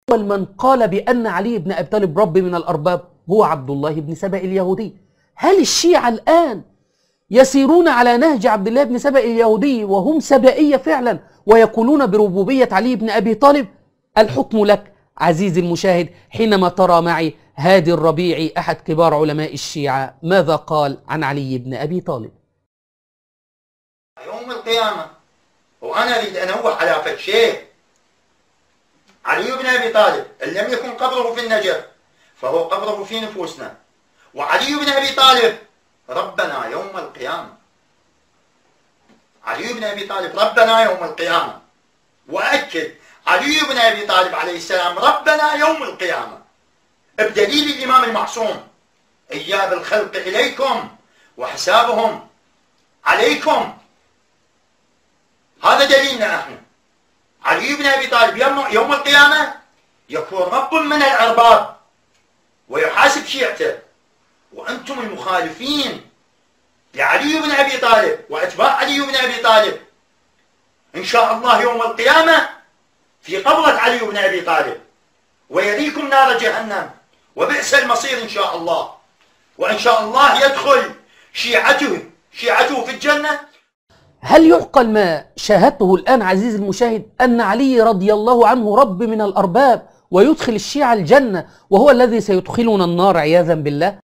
أول من قال بأن علي بن أبي طالب رب من الأرباب هو عبد الله بن سبأ اليهودي. هل الشيعة الآن يسيرون على نهج عبد الله بن سبأ اليهودي وهم سبائية فعلا ويقولون بربوبية علي بن أبي طالب؟ الحكم لك عزيزي المشاهد حينما ترى معي هادي الربيعي أحد كبار علماء الشيعة ماذا قال عن علي بن أبي طالب. يوم القيامة، وأنا أريد أنوه على فد شيء. علي بن أبي طالب إن لم يكن قبره في النجف فهو قبره في نفوسنا، وعلي بن أبي طالب ربنا يوم القيامة. علي بن أبي طالب ربنا يوم القيامة، وأكد علي بن أبي طالب عليه السلام ربنا يوم القيامة، بدليل الإمام المعصوم: إياب الخلق إليكم وحسابهم عليكم. هذا دليلنا احنا. علي بن أبي طالب يوم القيامة يكون رب من الأرباب ويحاسب شيعته، وأنتم المخالفين لعلي بن أبي طالب وأتباع علي بن أبي طالب إن شاء الله يوم القيامة في قبضة علي بن أبي طالب، ويريكم نار جهنم وبئس المصير إن شاء الله، وإن شاء الله يدخل شيعته في الجنة. هل يعقل ما شاهدته الآن عزيزي المشاهد أن علي رضي الله عنه رب من الأرباب ويدخل الشيعة الجنة وهو الذي سيدخلنا النار عياذا بالله؟